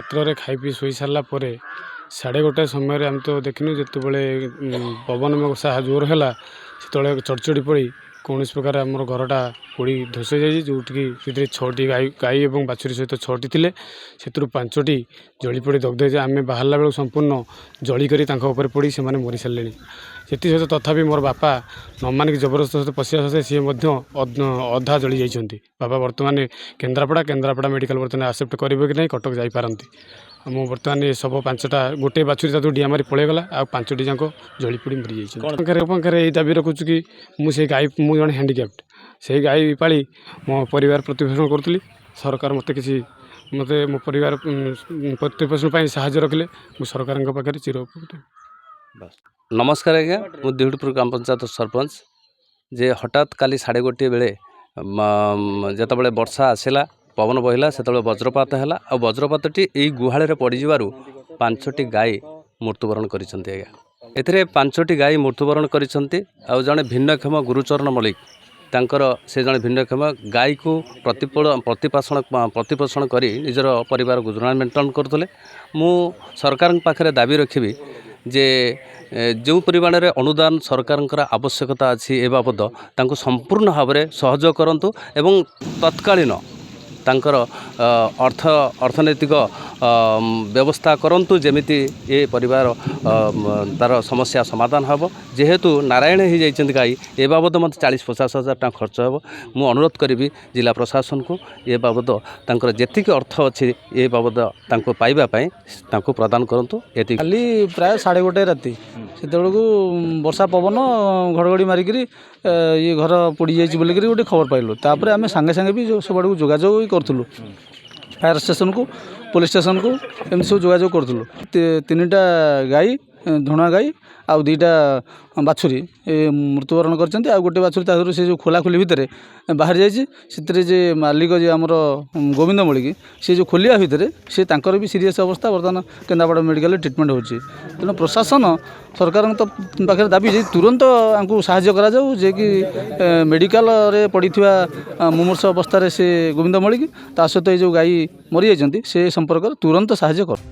रात्र खाई P showy सारा 1:30 समय आम तो देखनी जो पवन मशा जोर है से चढ़चढ़ी पड़ कौन प्रकार आम घरटा पोड़ी धसई जाए जोटि 6टी गाई और बाछुरी सहित 6टी थे से 5टी जली पड़ी दग्ध आम बाहर बेलू संपूर्ण जलिक पड़ी से मरी सारे से सहित तथापि मोर बापा न मानिक जबरदस्त सहित पशिया सी अधा जली जाइए। बापा बर्तमान केन्द्रापड़ा मेडिकल बर्तमान आक्सेप्ट करेंगे कि नहीं कटक जापारती मु बर्तमान ये सब 5टा गोटे बाछुरी तो डिया मारी पलैगला आ 5टी जाक जली पड़ी मरी जाइए। यही दाबी रखुचु कि मुझे गाई मुझे हैंडिक्याप्ट से गाई पाली मो परिवार प्रतिपोषण करी सरकार मत कि मत मो परिवार प्रतिपोषण साहाय्य रखिले सरकार पाखे चिर नमस्कार आज्ञा मु दिहुटपुर ग्राम पंचायत सरपंच जे हठात काली 1:30 बेले जिते वर्षा आसला पवन बहिला से वज्रपात है आ वज्रपातटी यही गुहाल पड़जु 5टी गाई मृत्युवरण कर एथिरे 5टी गाई मृत्युवरण कर जड़े भिन्नक्षम गुरुचरण मल्लिक तांकर से जड़े भिन्नक्षम गाई को प्रतिपोषण कर निजर परिवार गुजरान मेंटेन करते मु सरकार पाखे दाबी रखी जे जो परिमाण में अनुदान सरकार आवश्यकता अच्छी ए बाबद तांको संपूर्ण भाव में सहयोग करंतु एवं तत्कालीन तांकर अर्थनैतिक व्यवस्था करंतु जेमिति ये परिवार तार समस्या समाधान हम जेहेतु नारायण हो जाइछन्ति गाई ए बाबद मत 40-50 हज़ार टाँग खर्च हो मु अनुरोध करी जिला प्रशासन को ये बाबद तांकर जेतिक अर्थ अच्छी ये बाबद तांको पाइबा पई तांको प्रदान करंतु। एति खाली प्राय 1:30 राति से वर्षा पवन घड़घड़ी मारिक ये घर पोड़ी जाइए बोलिक गोटे खबर पाइलु तापर आम सांगे सांगे भी सब आड़ जोगाजोग करूँ फायर स्टेशन को पुलिस स्टेशन को एम सब जोगाजोग करूँ 3टा गाई धुणा गाई आउ 2टा बाछुरी मृत्युवरण कर गोटे बाछुरी तादर से जो खोलाखोली भितर बाहर जाइए जे मालिक जे आमर गोविंद मल्लिक से जो खोलिया भितर से तांकर भी सीरीयस अवस्था बर्तमान केन्द्रापड़ा मेडिकल ट्रिटमेंट होची तेणु प्रशासन सरकार तो पाखे दाबी जे तुरंत आंकु साहाय्य करा जाऊ जे कि मेडिकल रे पड़िथिबा मुमूर्ष अवस्था से गोविंद मल्लिक ता सहित जो गाई मरी जाइछन्ति से संपर्क तुरंत साहाय्य कर।